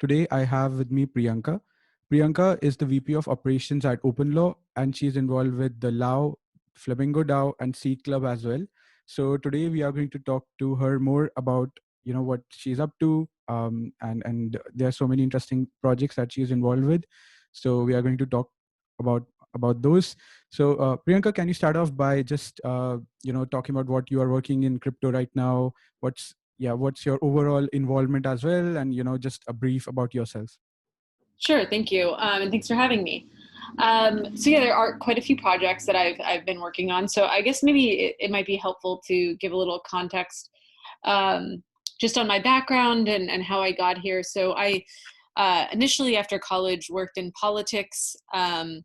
Today I have with me Priyanka. Priyanka is the VP of Operations at OpenLaw, and she's involved with the LAO, FlamingoDAO, and Seedclub as well. So today we are going to talk to her more about what she's up to, and there are so many interesting projects that she's involved with. So we are going to talk about those. So Priyanka, can you start off by just talking about what you are working in crypto right now? What's your overall involvement as well, and just a brief about yourself. Sure, thank you, and thanks for having me. There are quite a few projects that I've been working on. So I guess maybe it might be helpful to give a little context just on my background and how I got here. So I initially after college worked in politics in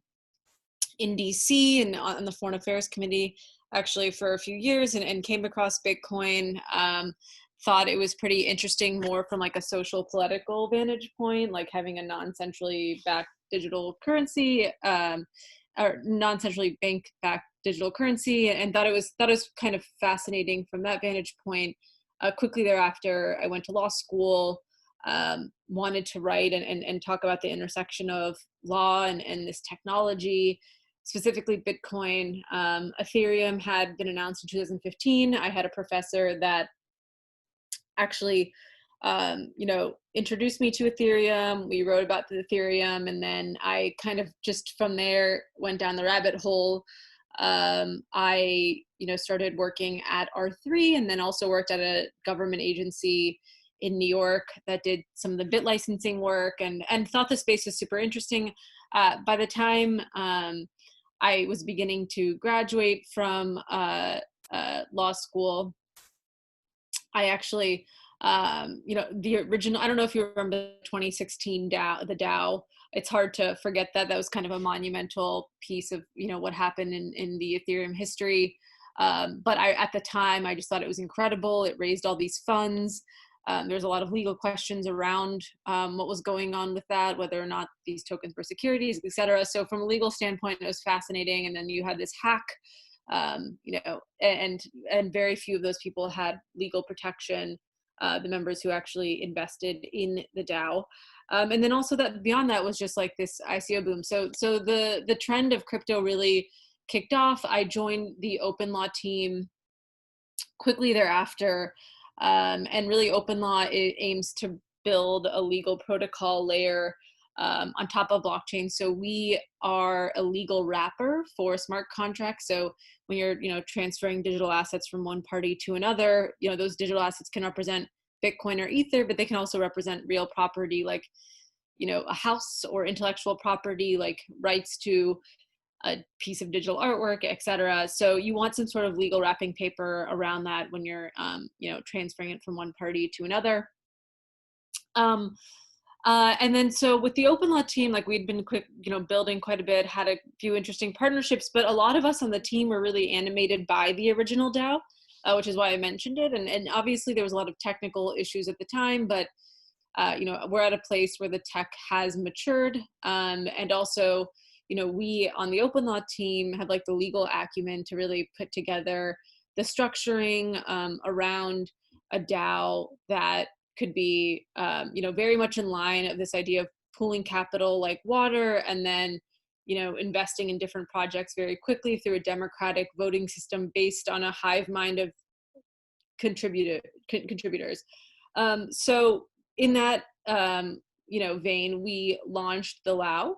DC and on the Foreign Affairs Committee actually for a few years and came across Bitcoin. Thought it was pretty interesting more from like a social political vantage point, like having a non-centrally backed digital currency or non-centrally bank backed digital currency, and thought it was kind of fascinating from that vantage point. Quickly thereafter, I went to law school, wanted to write and talk about the intersection of law and this technology, specifically Bitcoin. Ethereum had been announced in 2015. I had a professor that actually introduced me to Ethereum. We wrote about the Ethereum, and then I kind of just from there went down the rabbit hole. I started working at R3 and then also worked at a government agency in New York that did some of the bit licensing work and thought the space was super interesting. By the time I was beginning to graduate from law school, I actually, the original, I don't know if you remember the 2016 DAO, the DAO. It's hard to forget that was kind of a monumental piece of, what happened in the Ethereum history. But at the time, I just thought it was incredible. It raised all these funds. There's a lot of legal questions around what was going on with that, whether or not these tokens were securities, et cetera. So from a legal standpoint, it was fascinating. And then you had this hack, and very few of those people had legal protection, the members who actually invested in the DAO. And then also that beyond that was just like this ICO boom. So the trend of crypto really kicked off. I joined the OpenLaw team quickly thereafter. And really OpenLaw aims to build a legal protocol layer on top of blockchain. So we are a legal wrapper for smart contracts. So when you're, transferring digital assets from one party to another, those digital assets can represent Bitcoin or Ether, but they can also represent real property like, a house or intellectual property, like rights to a piece of digital artwork, et cetera. So you want some sort of legal wrapping paper around that when you're, transferring it from one party to another. And then so with the OpenLaw team, like we'd been building quite a bit, had a few interesting partnerships, but a lot of us on the team were really animated by the original DAO, which is why I mentioned it. And obviously there was a lot of technical issues at the time, but we're at a place where the tech has matured. And also, we on the OpenLaw team have like the legal acumen to really put together the structuring around a DAO that could be, very much in line of this idea of pooling capital like water, and then, investing in different projects very quickly through a democratic voting system based on a hive mind of contributors. So in that, vein, we launched the LAO,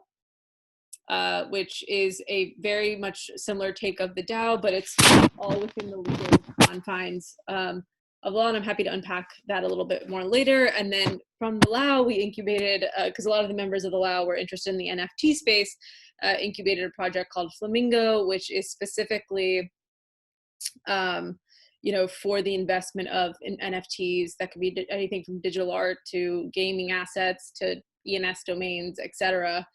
which is a very much similar take of the DAO, but it's all within the legal confines of law, and I'm happy to unpack that a little bit more later. And then from the LAO, we incubated, because a lot of the members of the LAO were interested in the NFT space, incubated a project called Flamingo, which is specifically for the investment of NFTs that could be anything from digital art to gaming assets to ENS domains, et cetera.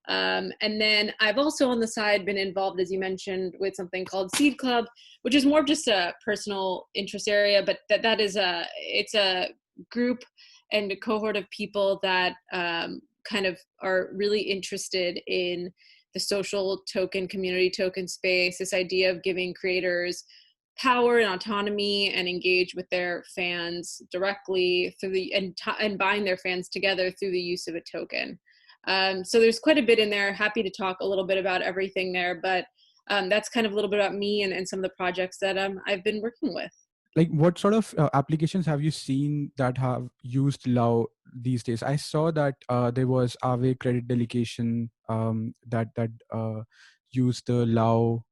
And then I've also on the side been involved, as you mentioned, with something called Seedclub, which is more of just a personal interest area, but it's a group and a cohort of people that kind of are really interested in the social token, community token space, this idea of giving creators power and autonomy and engage with their fans directly through and bind their fans together through the use of a token. So there's quite a bit in there. Happy to talk a little bit about everything there, but that's kind of a little bit about me and some of the projects that I've been working with. Like, what sort of applications have you seen that have used LAO these days? I saw that there was Aave credit delegation that used the LAO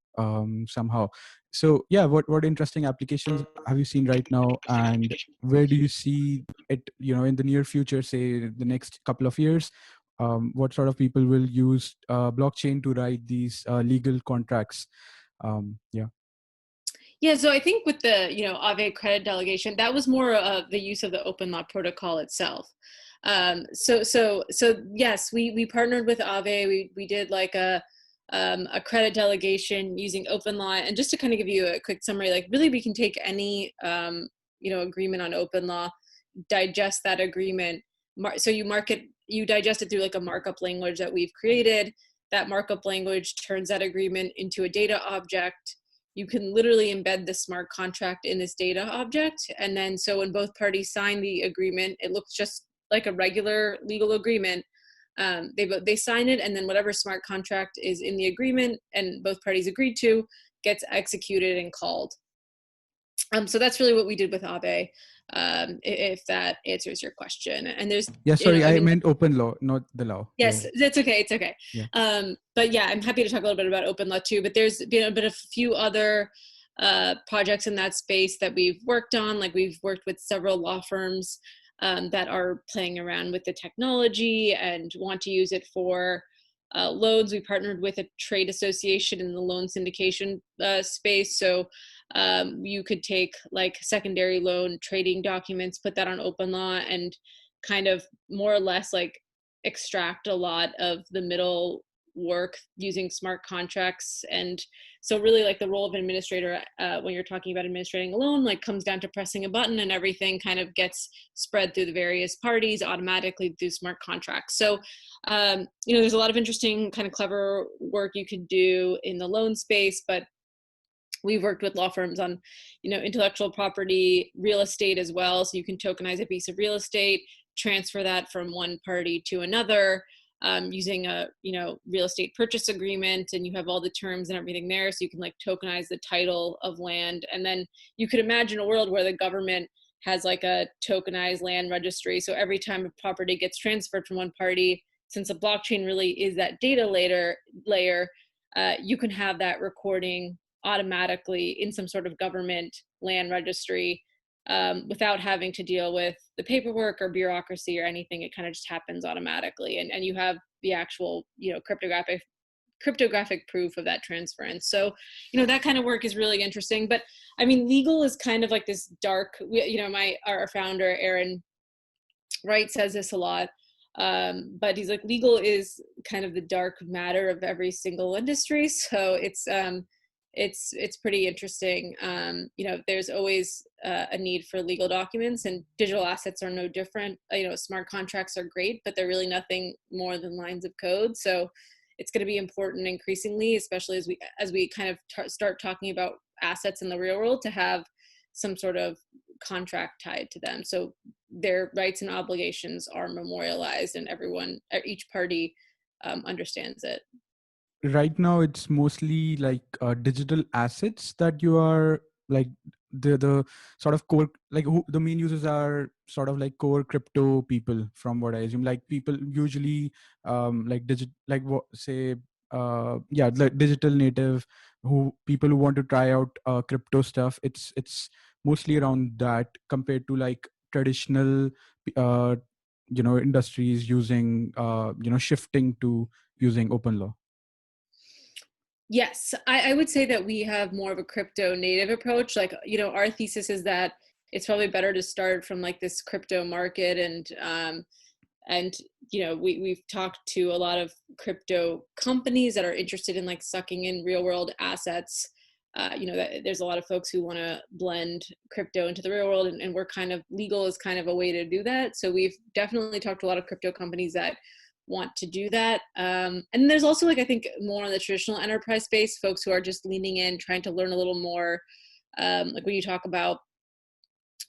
somehow. So yeah, what interesting applications have you seen right now, and where do you see it, in the near future, say the next couple of years? What sort of people will use blockchain to write these legal contracts? Yeah. Yeah, so I think with the Aave credit delegation, that was more of the use of the OpenLaw protocol itself. So yes, we partnered with Aave. We did like a credit delegation using OpenLaw, and just to kind of give you a quick summary, like really we can take any agreement on OpenLaw, digest that agreement. So you digest it through like a markup language that we've created. That markup language turns that agreement into a data object. You can literally embed the smart contract in this data object. And then so when both parties sign the agreement, it looks just like a regular legal agreement. They sign it, and then whatever smart contract is in the agreement and both parties agreed to gets executed and called. So that's really what we did with Aave, if that answers your question. And there's, Yeah, sorry, I meant OpenLaw, not the LAO. yes, that's okay. It's okay. Yeah. But yeah, I'm happy to talk a little bit about OpenLaw too, but there's been a few other projects in that space that we've worked on. Like we've worked with several law firms that are playing around with the technology and want to use it for loans. We partnered with a trade association in the loan syndication space. So you could take like secondary loan trading documents, put that on OpenLaw, and kind of more or less like extract a lot of the middle work using smart contracts. And so really like the role of an administrator when you're talking about administrating a loan, like comes down to pressing a button and everything kind of gets spread through the various parties automatically through smart contracts. So there's a lot of interesting kind of clever work you could do in the loan space, but we've worked with law firms on, intellectual property, real estate as well. So you can tokenize a piece of real estate, transfer that from one party to another using a, real estate purchase agreement, and you have all the terms and everything there. So you can like tokenize the title of land. And then you could imagine a world where the government has like a tokenized land registry. So every time a property gets transferred from one party, since a blockchain really is that data layer, you can have that recording automatically in some sort of government land registry without having to deal with the paperwork or bureaucracy or anything. It kind of just happens automatically, and you have the actual cryptographic proof of that transference. So that kind of work is really interesting. But I mean, legal is kind of like this dark, our founder Aaron Wright says this a lot, but he's like, legal is kind of the dark matter of every single industry. So it's pretty interesting. There's always a need for legal documents, and digital assets are no different. Smart contracts are great, but they're really nothing more than lines of code. So it's going to be important increasingly, especially as we kind of start talking about assets in the real world, to have some sort of contract tied to them. So their rights and obligations are memorialized, and each party understands it. Right now it's mostly like digital assets that you are like the sort of core, like who the main users are, sort of like core crypto people, from what I assume. Like people usually like like what say like digital native, who people who want to try out crypto stuff. It's mostly around that, compared to like traditional uh industries using shifting to using OpenLaw. Yes, I would say that we have more of a crypto native approach. Like, our thesis is that it's probably better to start from like this crypto market, and we've talked to a lot of crypto companies that are interested in like sucking in real world assets. That there's a lot of folks who want to blend crypto into the real world, and we're kind of, legal is kind of a way to do that. So we've definitely talked to a lot of crypto companies that want to do that. And there's also like, I think more on the traditional enterprise space, folks who are just leaning in, trying to learn a little more Like when you talk about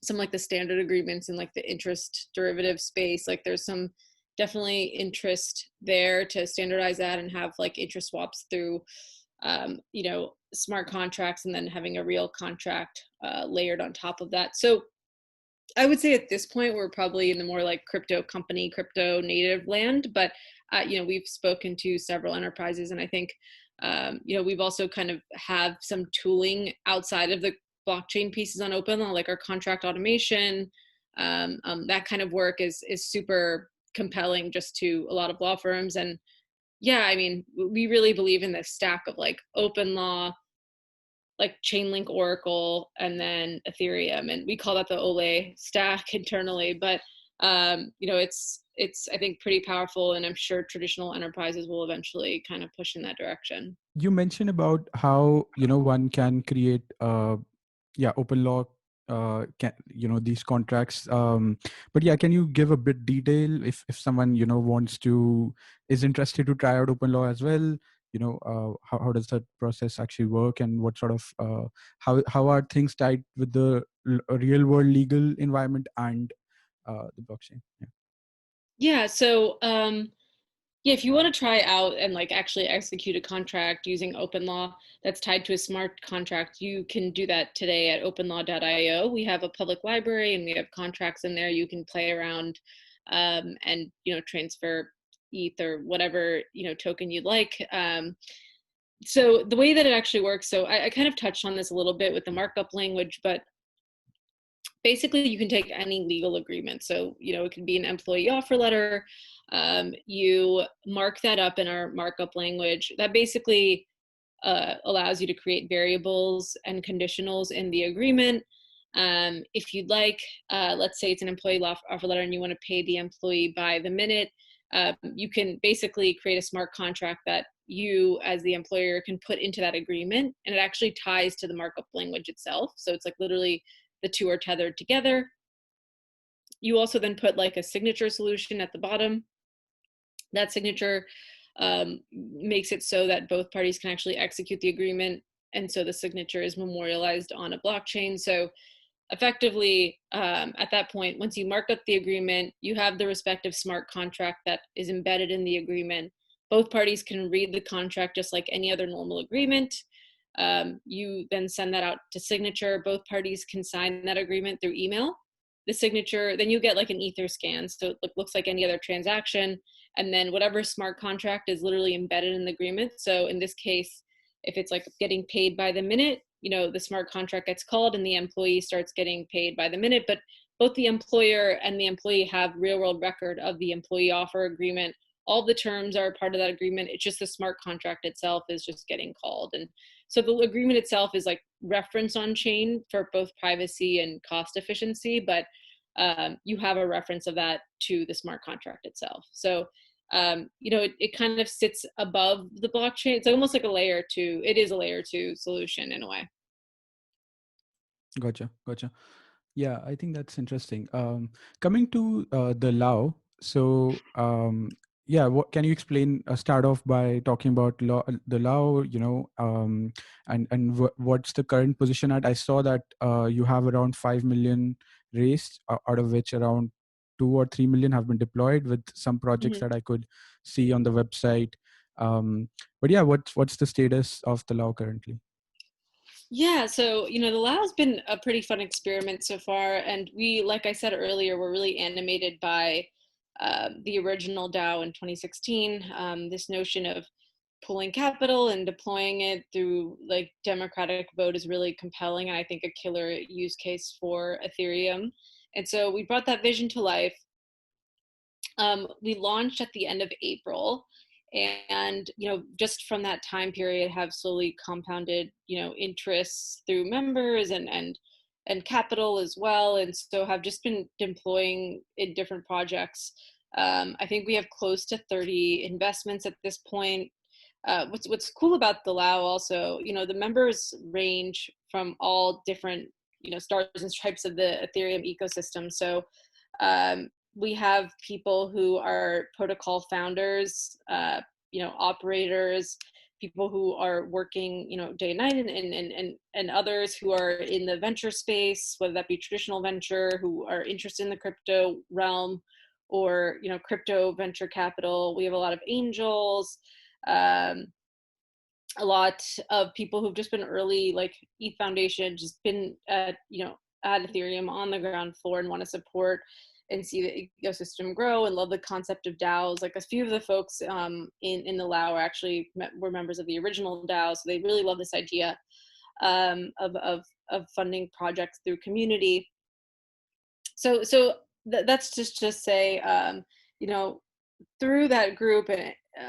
some like the standard agreements and like the interest derivative space, like there's some definitely interest there to standardize that and have like interest swaps through smart contracts, and then having a real contract layered on top of that. So I would say at this point we're probably in the more like crypto company, crypto native land, but we've spoken to several enterprises, and I think we've also kind of have some tooling outside of the blockchain pieces on OpenLaw, like our contract automation. That kind of work is super compelling just to a lot of law firms. And yeah, I mean, we really believe in this stack of like OpenLaw, like Chainlink, Oracle, and then Ethereum, and we call that the Ole stack internally. But it's I think pretty powerful, and I'm sure traditional enterprises will eventually kind of push in that direction. You mentioned about how one can create open law can these contracts, but yeah, can you give a bit detail if someone wants to, is interested to try out open law as well? How does that process actually work, and what sort of how are things tied with the real world legal environment and the blockchain? Yeah, so yeah, if you want to try out and like actually execute a contract using OpenLaw that's tied to a smart contract, you can do that today at openlaw.io. We have a public library and we have contracts in there. You can play around and transfer ETH or whatever token you'd like. So the way that it actually works, so I kind of touched on this a little bit with the markup language, but basically you can take any legal agreement. So it could be an employee offer letter. You mark that up in our markup language. That basically allows you to create variables and conditionals in the agreement. If you'd like, let's say it's an employee offer letter and you want to pay the employee by the minute, you can basically create a smart contract that you as the employer can put into that agreement, and it actually ties to the markup language itself. So it's like literally the two are tethered together. You also then put like a signature solution at the bottom. That signature makes it so that both parties can actually execute the agreement, and so the signature is memorialized on a blockchain. So effectively, at that point, once you mark up the agreement, you have the respective smart contract that is embedded in the agreement. Both parties can read the contract just like any other normal agreement. You then send that out to signature. Both parties can sign that agreement through email. The signature, then you get like an ether scan, so it looks like any other transaction. And then whatever smart contract is literally embedded in the agreement. So in this case, if it's like getting paid by the minute, the smart contract gets called and the employee starts getting paid by the minute. But both the employer and the employee have real world record of the employee offer agreement. All the terms are a part of that agreement. It's just the smart contract itself is just getting called. And so the agreement itself is like reference on chain for both privacy and cost efficiency, but you have a reference of that to the smart contract itself. So it kind of sits above the blockchain. It's almost like a layer two. It is a layer two solution in a way. Gotcha. Yeah, I think that's interesting. Coming to the LAO, so yeah, what can you explain? Start off by talking about the LAO, and what's the current position at? I saw that you have around 5 million raised, out of which around 2 or 3 million have been deployed with some projects Mm-hmm. that I could see on the website. But yeah, what's the status of the LAO currently? Yeah, so the LAO's been a pretty fun experiment so far, and we, like I said earlier, we're really animated by the original DAO in 2016. This notion of pulling capital and deploying it through like democratic vote is really compelling, and I think a killer use case for Ethereum. And so we brought that vision to life. We launched at the end of April, and just from that time period have slowly compounded interests through members and capital as well, and so have just been deploying in different projects. I think we have close to 30 investments at this point. What's cool about the LAO also, the members range from all different stars and stripes of the Ethereum ecosystem. So we have people who are protocol founders, operators, people who are working, day and night, and others who are in the venture space, whether that be traditional venture, who are interested in the crypto realm, or crypto venture capital. We have a lot of angels, um, a lot of people who've just been early, like ETH Foundation, just been at Ethereum on the ground floor and want to support and see the ecosystem grow and love the concept of DAOs. Like a few of the folks in the LAO were members of the original DAO, so they really love this idea of funding projects through community. So that's just to say, through that group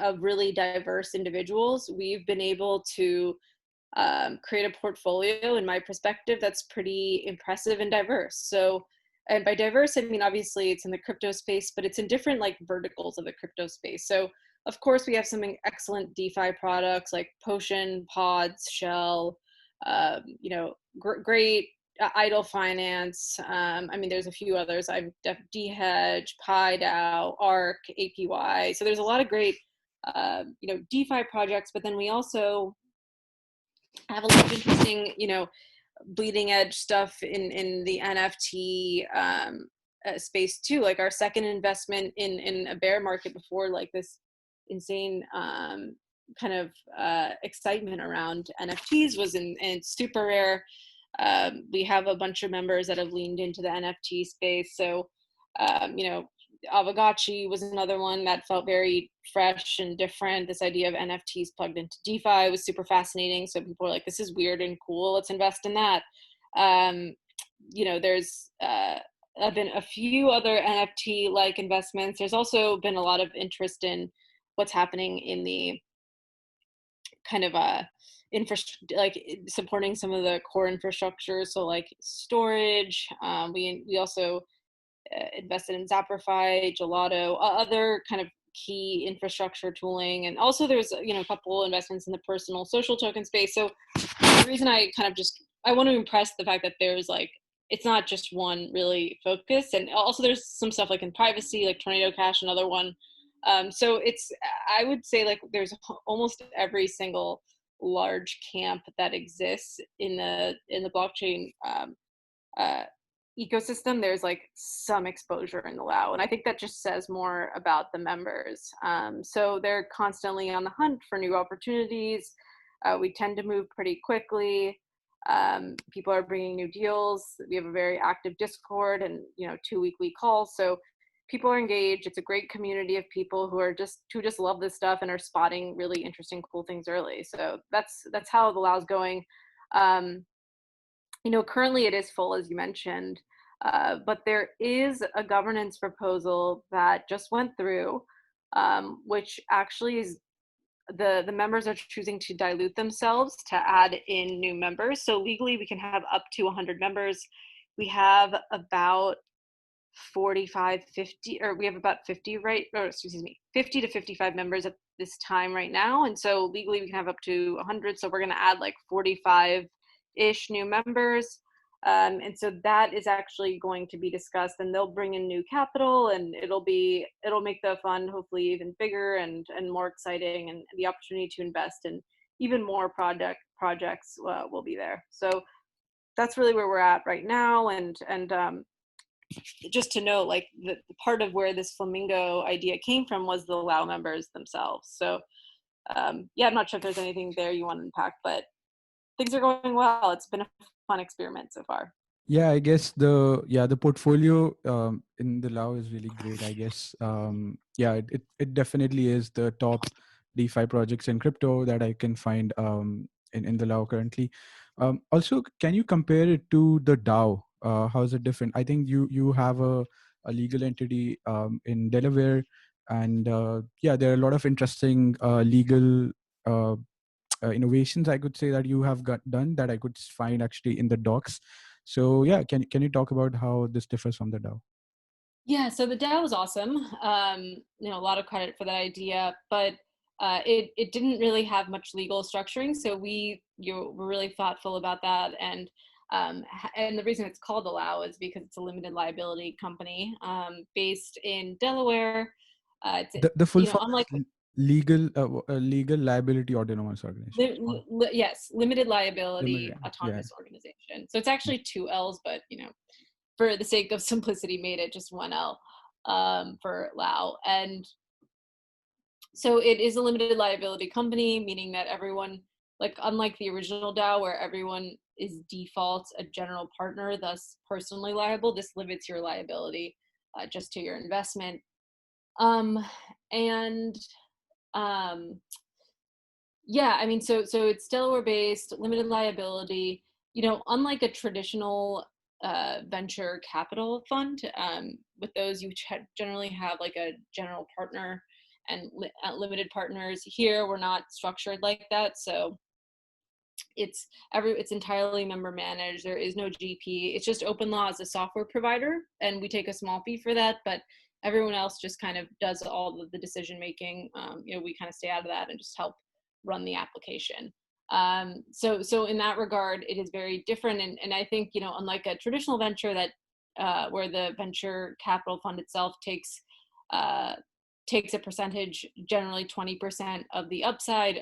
of really diverse individuals, we've been able to create a portfolio, in my perspective, that's pretty impressive and diverse. So, and by diverse, I mean, obviously it's in the crypto space, but it's in different like verticals of the crypto space. So of course we have some excellent DeFi products like Potion, Pods, Shell, great idle finance. I mean, there's a few others. I've DHedge, PiDAO, ARC, APY. So there's a lot of great, DeFi projects, but then we also have a lot of interesting, bleeding edge stuff in the NFT space too. Like our second investment in a bear market before like this insane kind of excitement around NFTs was in super rare. We have a bunch of members that have leaned into the NFT space. So, Aave was another one that felt very fresh and different. This idea of NFTs plugged into DeFi was super fascinating. So people were like, this is weird and cool. Let's invest in that. There's been a few other NFT-like investments. There's also been a lot of interest in what's happening in the kind of like supporting some of the core infrastructure. So like storage. We also invested in Zaprify, Gelato, other kind of key infrastructure tooling. And also there's, a couple investments in the personal social token space. So the reason I want to impress the fact that there's like, it's not just one really focus. And also there's some stuff like in privacy, like Tornado Cash, another one. So I would say like there's almost every single large camp that exists in the blockchain ecosystem. There's like some exposure in the LAO, and I think that just says more about the members. So they're constantly on the hunt for new opportunities. We tend to move pretty quickly. People are bringing new deals. We have a very active Discord and 2 weekly calls. So people are engaged. It's a great community of people who just love this stuff and are spotting really interesting, cool things early. So that's how the LAO is going. Currently it is full, as you mentioned, but there is a governance proposal that just went through, which actually is the members are choosing to dilute themselves to add in new members. So legally we can have up to 100 members. We have about 45, 50, or we have about 50, right? Or excuse me, 50 to 55 members at this time right now. And so legally we can have up to 100. So we're going to add like 45-ish new members. And so that is actually going to be discussed, and they'll bring in new capital, and it'll make the fund hopefully even bigger and more exciting, and the opportunity to invest in even more projects will be there. So that's really where we're at right now. And just to note, like the part of where this Flamingo idea came from was the LAO members themselves. So I'm not sure if there's anything there you want to unpack, but things are going well. It's been a fun experiment so far. Yeah, I guess the portfolio in the LAO is really great. I guess it definitely is the top DeFi projects in crypto that I can find in the LAO currently. Also, can you compare it to the DAO? How is it different? I think you have a legal entity in Delaware, and there are a lot of interesting legal innovations, I could say, that you have done that I could find actually in the docs. So yeah, can you talk about how this differs from the DAO? Yeah, so the DAO was awesome. A lot of credit for that idea, but it didn't really have much legal structuring. So we were really thoughtful about that, and the reason it's called the LAO is because it's a limited liability company based in Delaware. The full form Unlike is legal liability autonomous organization. Yes, limited liability Limited. Yeah. autonomous organization. So it's actually two L's, but for the sake of simplicity, made it just one L for LAO. And so it is a limited liability company, meaning that everyone, like unlike the original DAO where everyone is default a general partner, thus personally liable, this limits your liability just to your investment. And yeah, I mean, so it's Delaware based, limited liability. Unlike a traditional venture capital fund, with those you generally have like a general partner and limited partners. Here, we're not structured like that, so it's entirely member managed. There is no GP. It's just OpenLaw as a software provider, and we take a small fee for that, but everyone else just kind of does all of the decision making. We kind of stay out of that and just help run the application. So in that regard, it is very different. And I think, unlike a traditional venture that where the venture capital fund itself takes a percentage, generally 20% of the upside.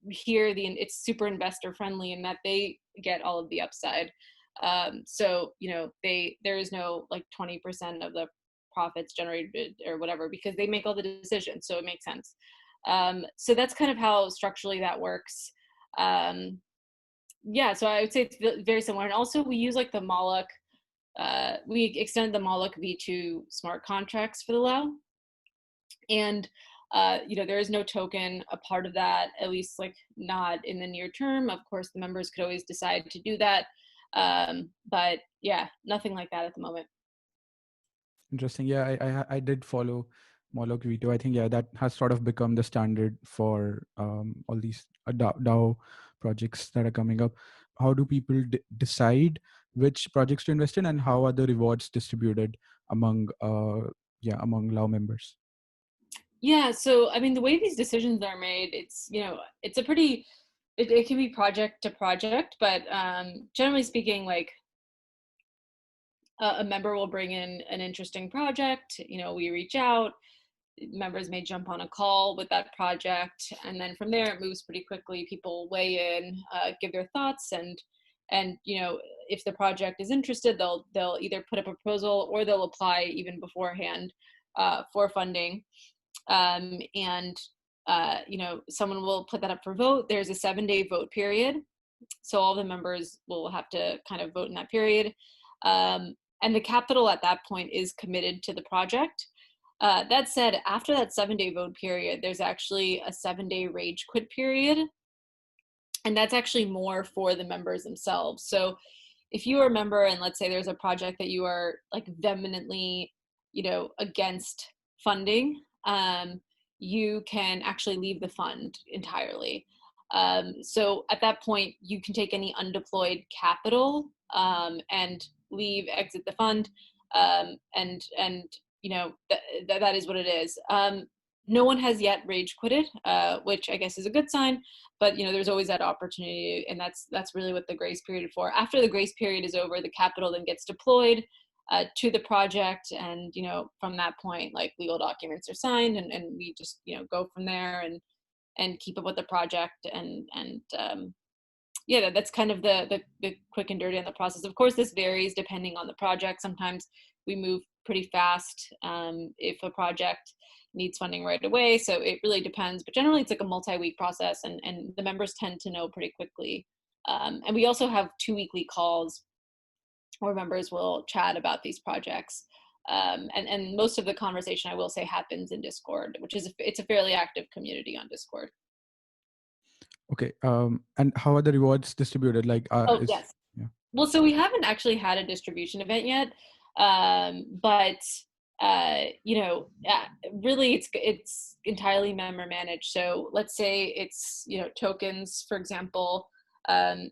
Here, it's super investor friendly in that they get all of the upside. So there is no like 20% of the profits generated or whatever, because they make all the decisions, so it makes sense. So that's kind of how structurally that works. Yeah, so I would say it's very similar. And also we use like the Moloch, we extended the Moloch v2 smart contracts for the LAO. And there is no token a part of that, at least like not in the near term. Of course, the members could always decide to do that. But yeah, nothing like that at the moment. Interesting. Yeah, I did follow Moloch V2. I think, yeah, that has sort of become the standard for all these DAO projects that are coming up. How do people decide which projects to invest in, and how are the rewards distributed among LAO members? Yeah, so I mean, the way these decisions are made, it's a pretty, it can be project to project, but generally speaking, like a member will bring in an interesting project, we reach out, members may jump on a call with that project, and then from there it moves pretty quickly. People weigh in, give their thoughts, and if the project is interested, they'll either put up a proposal or they'll apply even beforehand for funding. And someone will put that up for vote. There's a 7-day vote period, so all the members will have to kind of vote in that period. And the capital at that point is committed to the project. That said, after that 7-day vote period, there's actually a 7-day rage quit period. And that's actually more for the members themselves. So if you are a member and let's say there's a project that you are like vehemently, against funding, you can actually leave the fund entirely. So at that point, you can take any undeployed capital and exit the fund, and that is what it is. No one has yet rage quitted, which I guess is a good sign, but there's always that opportunity, and that's really what the grace period is for. After the grace period is over, the capital then gets deployed to the project, and from that point, like legal documents are signed, and we just go from there and keep up with the project, and yeah, that's kind of the quick and dirty on the process. Of course, this varies depending on the project. Sometimes we move pretty fast if a project needs funding right away, so it really depends, but generally it's like a multi-week process, and the members tend to know pretty quickly. And we also have 2 weekly calls where members will chat about these projects, and most of the conversation, I will say, happens in Discord, which is it's a fairly active community on Discord. Okay. And how are the rewards distributed? Like, Yes. Yeah. Well, so we haven't actually had a distribution event yet, but really it's entirely member managed. So let's say it's tokens, for example. A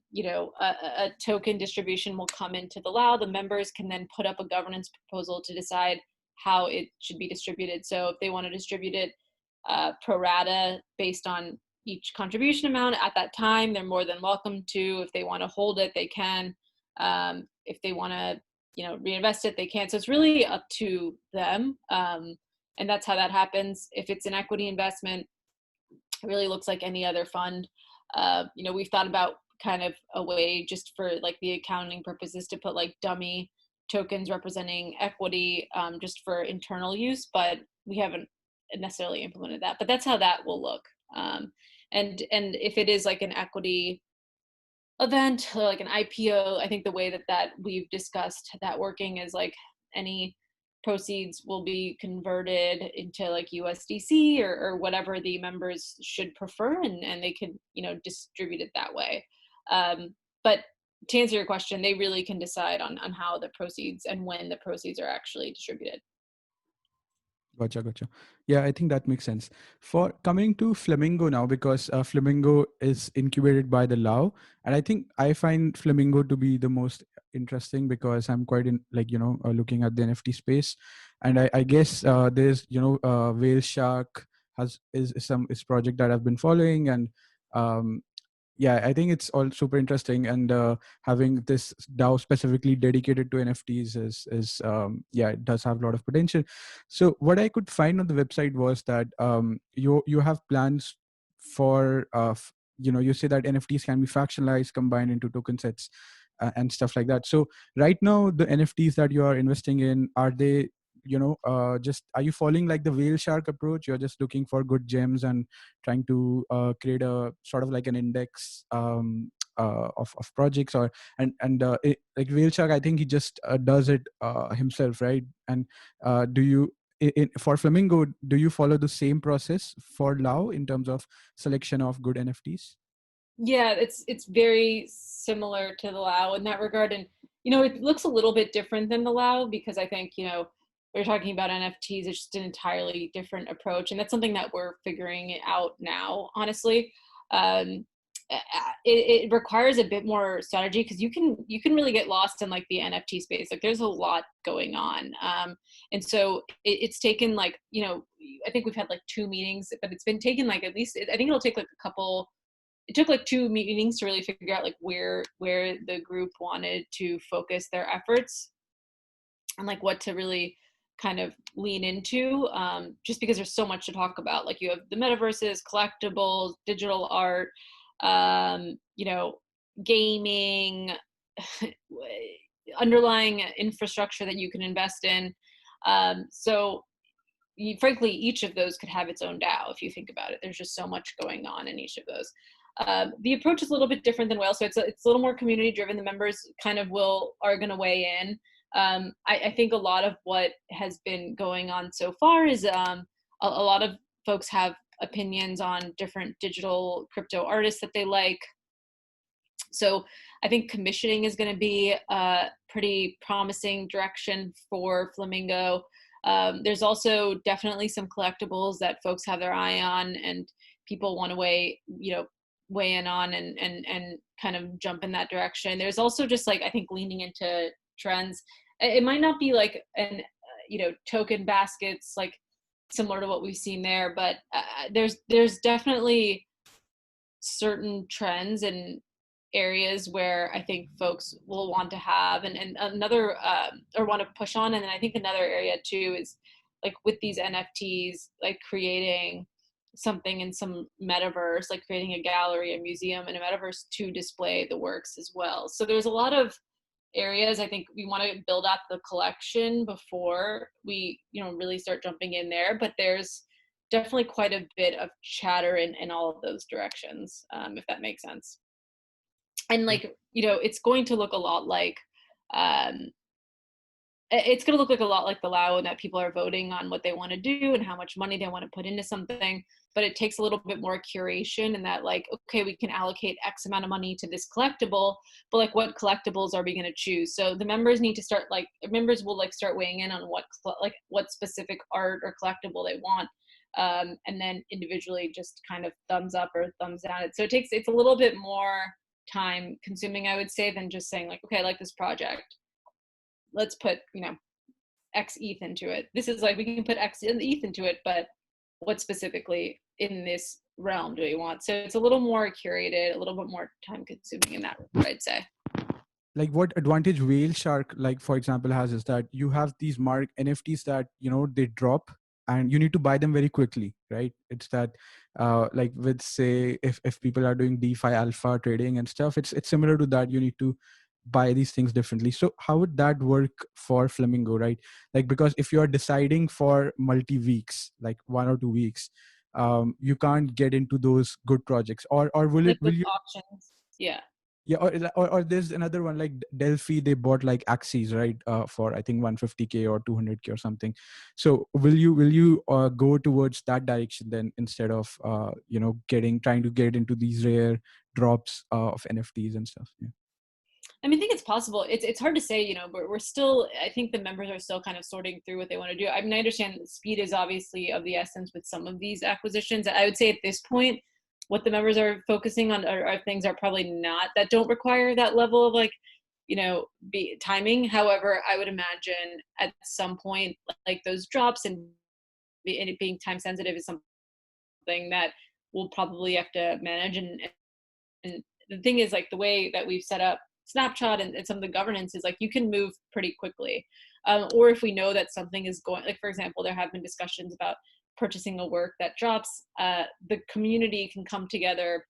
token distribution will come into the LAO. The members can then put up a governance proposal to decide how it should be distributed. So if they want to distribute it pro rata based on each contribution amount at that time, they're more than welcome to. If they want to hold it, they can. If they want to reinvest it, they can. So it's really up to them. and that's how that happens. If it's an equity investment, it really looks like any other fund. We've thought about kind of a way just for like the accounting purposes to put like dummy tokens representing equity, just for internal use, but we haven't necessarily implemented that. But that's how that will look. And if it is like an equity event or like an IPO, I think the way that we've discussed that working is like any proceeds will be converted into like USDC or whatever the members should prefer, and they can, distribute it that way. But to answer your question, they really can decide on how the proceeds and when the proceeds are actually distributed. Gotcha. Yeah, I think that makes sense. For coming to Flamingo now, because Flamingo is incubated by the LAO, and I think I find Flamingo to be the most interesting because I'm quite in looking at the NFT space, and I guess there's Whale Shark is project that I've been following, and yeah, I think it's all super interesting, and having this DAO specifically dedicated to NFTs is yeah, it does have a lot of potential. So what I could find on the website was that you have plans for you say that NFTs can be fractionalized, combined into token sets, and stuff like that. So right now, the NFTs that you are investing in, are they just, are you following like the whale shark approach? You're just looking for good gems and trying to create a sort of like an index of projects, or like whale shark, I think he just does it himself, right? And do you for Flamingo, do you follow the same process for LAO in terms of selection of good NFTs? Yeah, it's very similar to the LAO in that regard, and it looks a little bit different than the LAO because I think we're talking about NFTs. It's just an entirely different approach, and that's something that we're figuring out now. Honestly, it requires a bit more strategy because you can really get lost in like the NFT space. Like there's a lot going on, and so it's taken like I think we've had like 2 meetings, but it's been taken like at least I think it'll take like a couple. It took like 2 meetings to really figure out like where the group wanted to focus their efforts and like what to really kind of lean into, just because there's so much to talk about. Like you have the metaverses, collectibles, digital art, gaming, underlying infrastructure that you can invest in. So frankly, each of those could have its own DAO if you think about it. There's just so much going on in each of those. The approach is a little bit different than Whale, so it's a little more community driven. The members kind of are going to weigh in. I think a lot of what has been going on so far is a lot of folks have opinions on different digital crypto artists that they like. So I think commissioning is going to be a pretty promising direction for Flamingo. There's also definitely some collectibles that folks have their eye on and people want to weigh in on and kind of jump in that direction. There's also just like, I think leaning into trends. It might not be like token baskets, like similar to what we've seen there, but there's definitely certain trends and areas where I think folks will want to have and another or want to push on. And then I think another area too is like with these NFTs, like creating something in some metaverse, like creating a gallery, a museum in a metaverse to display the works as well. So there's a lot of areas I think we want to build out the collection before we really start jumping in there, but there's definitely quite a bit of chatter in all of those directions, if that makes sense. And like it's going to look a lot like the LAO, and that people are voting on what they want to do and how much money they want to put into something. But it takes a little bit more curation, and that like, okay, we can allocate X amount of money to this collectible, but like what collectibles are we going to choose? So the members need to start, like members will like start weighing in on what specific art or collectible they want. And then individually just kind of thumbs up or thumbs down it. So it's a little bit more time consuming, I would say, than just saying like, okay, I like this project, let's put X ETH into it. This is like, we can put X ETH into it, but what specifically in this realm do we want? So it's a little more curated, a little bit more time consuming in that, I'd say. Like what advantage Whale Shark, like for example, has is that you have these NFTs that they drop, and you need to buy them very quickly, right? It's that like with, say, if people are doing DeFi alpha trading and stuff, it's similar to that. You need to buy these things differently. So how would that work for Flamingo, right? Like, because if you are deciding for multi weeks, like 1 or 2 weeks, you can't get into those good projects, or Like will with you? auctions. Yeah. Yeah, or there's another one like Delphi. They bought like Axes, right? For I think 150K or 200K or something. So will you go towards that direction then, instead of trying to get into these rare drops of NFTs and stuff? Yeah. I mean, I think it's possible. It's hard to say, but we're still, I think the members are still kind of sorting through what they want to do. I mean, I understand that speed is obviously of the essence with some of these acquisitions. I would say at this point, what the members are focusing on are things are probably not, that don't require that level of like, timing. However, I would imagine at some point, like those drops and it being time sensitive is something that we'll probably have to manage. And the thing is, like, the way that we've set up Snapchat and some of the governance is like you can move pretty quickly. Or if we know that something is going, like for example, there have been discussions about purchasing a work that drops, the community can come together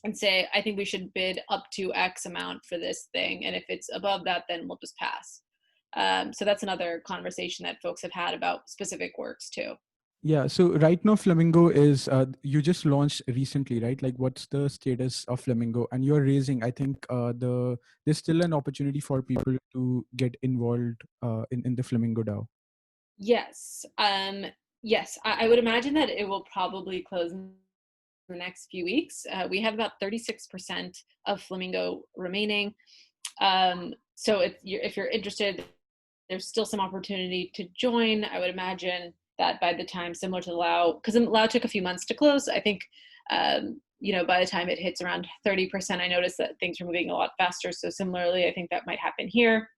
and say, I think we should bid up to X amount for this thing. And if it's above that, then we'll just pass. So that's another conversation that folks have had about specific works too. Yeah. So right now, Flamingo is you just launched recently, right? Like, what's the status of Flamingo? And you're raising. I think there's still an opportunity for people to get involved in the Flamingo DAO. Yes. Yes, I would imagine that it will probably close in the next few weeks. We have about 36% of Flamingo remaining. So if you're interested, there's still some opportunity to join. I would imagine that by the time, similar to the LAO, because the LAO took a few months to close, I think, by the time it hits around 30%, I noticed that things are moving a lot faster. So similarly, I think that might happen here.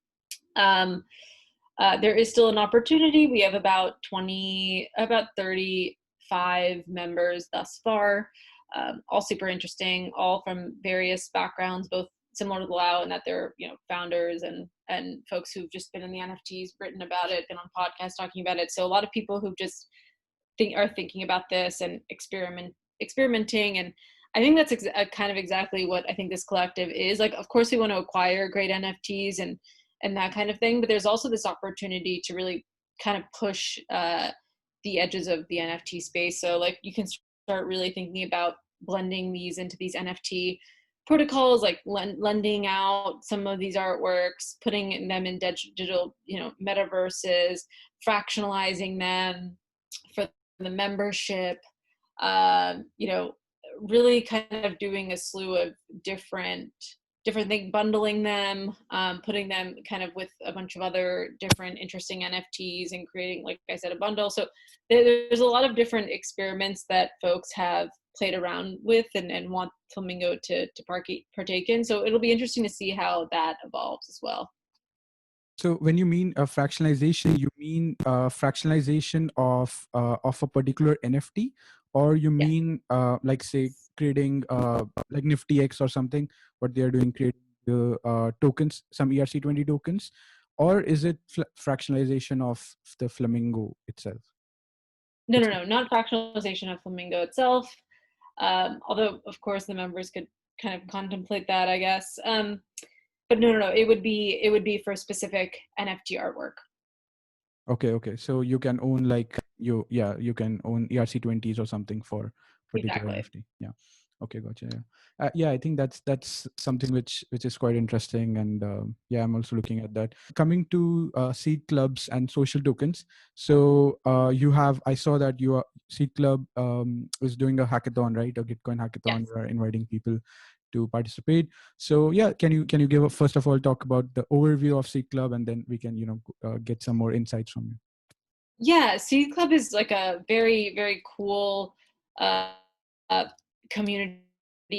There is still an opportunity. We have about 35 members thus far, all super interesting, all from various backgrounds, both similar to the LAO in that they're founders and folks who've just been in the NFTs, written about it, been on podcasts talking about it. So a lot of people who just are thinking about this and experimenting. And I think that's kind of exactly what I think this collective is. Like, of course, we want to acquire great NFTs and that kind of thing, but there's also this opportunity to really kind of push the edges of the NFT space. So like you can start really thinking about blending these into these NFT protocols, like lending out some of these artworks, putting them in digital, metaverses, fractionalizing them for the membership, really kind of doing a slew of different things, bundling them, putting them kind of with a bunch of other different interesting NFTs and creating, like I said, a bundle. So there's a lot of different experiments that folks have played around with and want Flamingo to partake in. So it'll be interesting to see how that evolves as well. So when you mean fractionalization, you mean fractionalization of a particular NFT, or you Yes. mean like, say, creating like Nifty X or something, what they are doing, creating the tokens, some ERC20 tokens, or is it fractionalization of the Flamingo itself? No, not fractionalization of Flamingo itself. Although of course the members could kind of contemplate that, I guess. But no, it would be for specific NFT artwork. Okay. So you can own like you can own ERC20s or something for particular Exactly. NFT. Yeah. Okay, gotcha. Yeah, I think that's something which is quite interesting, and yeah, I'm also looking at that. Coming to seed clubs and social tokens. So I saw that your seed club is doing a hackathon, right? A Gitcoin hackathon. Yes. You are inviting people to participate. So yeah, can you give first of all talk about the overview of seed club, and then we can get some more insights from you. Yeah, Seedclub is like a very, very cool uh, uh, community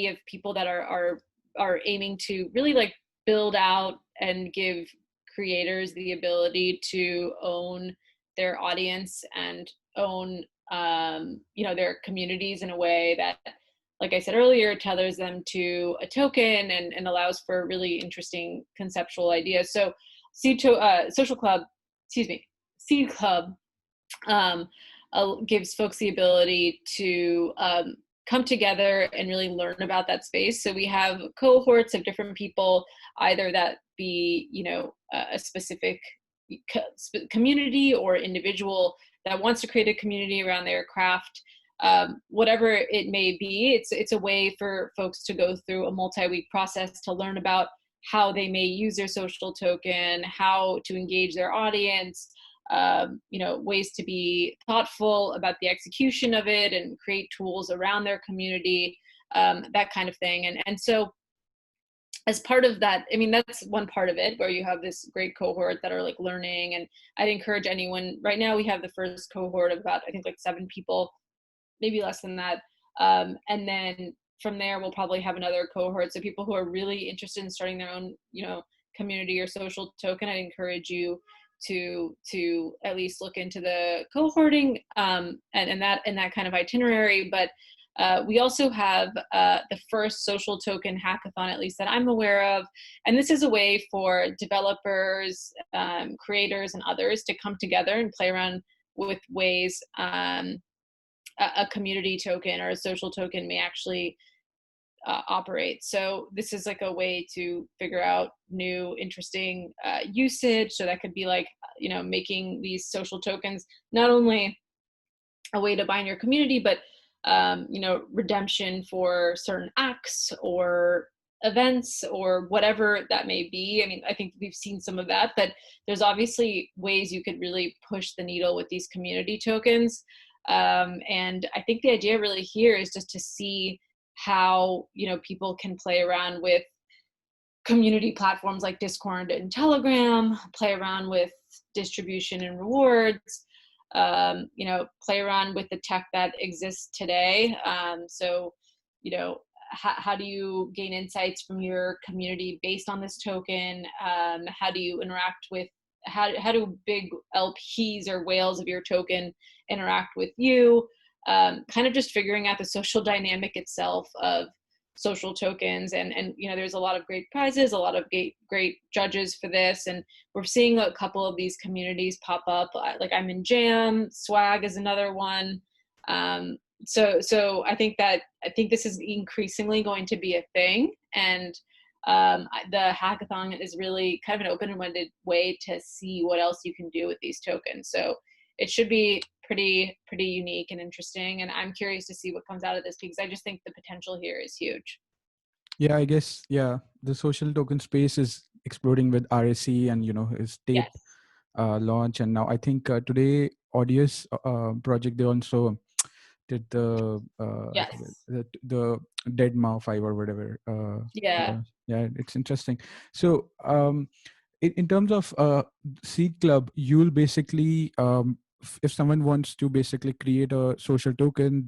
of people that are aiming to really like build out and give creators the ability to own their audience and own their communities in a way that, like I said earlier, tethers them to a token and allows for really interesting conceptual ideas. So Social Club, excuse me, Seed Club, um, gives folks the ability to come together and really learn about that space. So we have cohorts of different people, either that be, a specific community or individual that wants to create a community around their craft. Whatever it may be, it's a way for folks to go through a multi-week process to learn about how they may use their social token, how to engage their audience, ways to be thoughtful about the execution of it and create tools around their community, that kind of thing. And so as part of that, I mean, that's one part of it where you have this great cohort that are like learning. And I'd encourage anyone, right now we have the first cohort of about, I think like 7 people, maybe less than that. And then from there, we'll probably have another cohort. So people who are really interested in starting their own, community or social token, I'd encourage you to at least look into the cohorting and that kind of itinerary. But we also have the first social token hackathon, at least that I'm aware of. And this is a way for developers, creators, and others to come together and play around with ways a community token or a social token may actually operate. So this is like a way to figure out new interesting usage. So that could be like, making these social tokens not only a way to bind your community, but redemption for certain acts or events or whatever that may be. I mean, I think we've seen some of that, but there's obviously ways you could really push the needle with these community tokens. And I think the idea really here is just to see how, people can play around with community platforms like Discord and Telegram, play around with distribution and rewards, play around with the tech that exists today. So, how do you gain insights from your community based on this token? How do you interact with, how do big LPs or whales of your token interact with you? Kind of just figuring out the social dynamic itself of social tokens. And there's a lot of great prizes, a lot of great judges for this. And we're seeing a couple of these communities pop up. Like I'm in Jam, Swag is another one. So I think this is increasingly going to be a thing. And the hackathon is really kind of an open-ended way to see what else you can do with these tokens. So it should be pretty unique and interesting. And I'm curious to see what comes out of this because I just think the potential here is huge. Yeah, I guess, the social token space is exploding with RSE and, his tape Yes. launch. And now I think today Audius project, they also did the I Yes. forget, the dead Mao 5 or whatever. Yeah. Yeah, it's interesting. So in terms of Seedclub, you'll basically if someone wants to basically create a social token,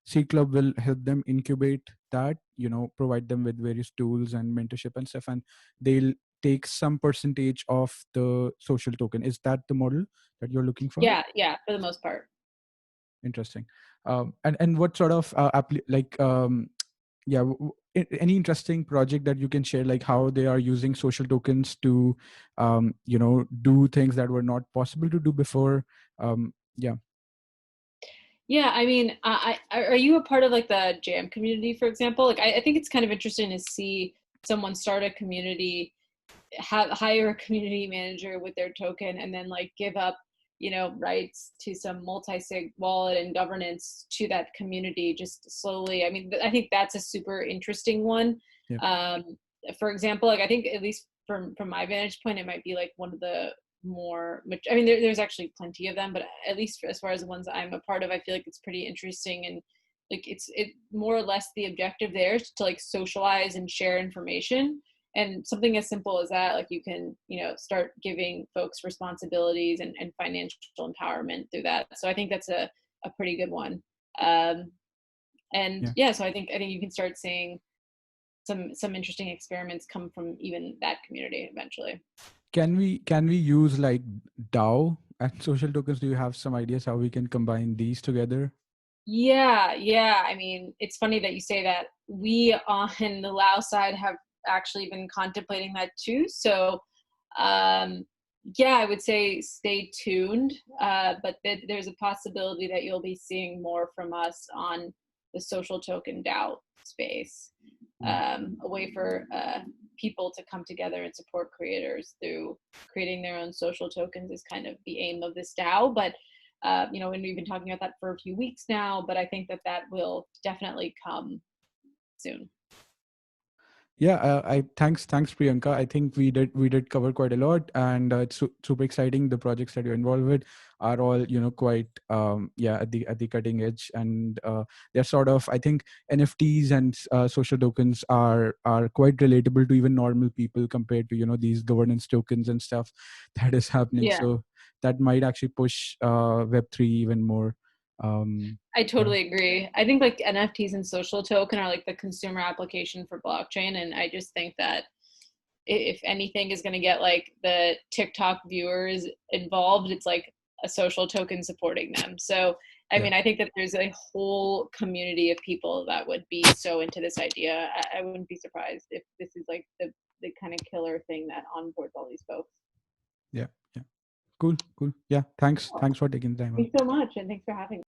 Seedclub will help them incubate that, provide them with various tools and mentorship and stuff, and they'll take some percentage of the social token. Is that the model that you're looking for? Yeah, for the most part. Interesting. And what sort of any interesting project that you can share, like how they are using social tokens to do things that were not possible to do before? Yeah. Yeah, I mean, are you a part of like the Jam community, for example? Like, I think it's kind of interesting to see someone start a community, hire a community manager with their token, and then like give up, rights to some multi-sig wallet and governance to that community just slowly. I mean, I think that's a super interesting one. Yeah. For example, like I think at least from my vantage point, it might be like one of the more, I mean, there's actually plenty of them, but at least as far as the ones I'm a part of, I feel like it's pretty interesting. And like it more or less the objective there is to like socialize and share information. And something as simple as that, like you can, start giving folks responsibilities and financial empowerment through that. So I think that's a pretty good one. So I think you can start seeing some interesting experiments come from even that community eventually. Can we use like DAO and social tokens? Do you have some ideas how we can combine these together? Yeah. I mean, it's funny that you say that. We on the LAO side have actually been contemplating that too. So Yeah, I would say stay tuned, but there's a possibility that you'll be seeing more from us on the social token DAO space, Mm. a way for people to come together and support creators through creating their own social tokens is kind of the aim of this DAO. But and we've been talking about that for a few weeks now, but I think that that will definitely come soon. Yeah, I thanks Priyanka. I think we did cover quite a lot, and it's super exciting. The projects that you're involved with are all quite yeah, at the cutting edge, and they're sort of, I think, NFTs and social tokens are quite relatable to even normal people compared to these governance tokens and stuff that is happening. Yeah. So that might actually push Web3 even more. I Yeah. totally agree. I think like NFTs and social token are like the consumer application for blockchain. And I just think that if anything is going to get like the TikTok viewers involved, it's like a social token supporting them. So, I Yeah. mean, I think that there's a whole community of people that would be so into this idea. I wouldn't be surprised if this is like the kind of killer thing that onboards all these folks. Yeah. Yeah. Cool. Cool. Yeah. Thanks for taking the time out. Thanks so much. And thanks for having me.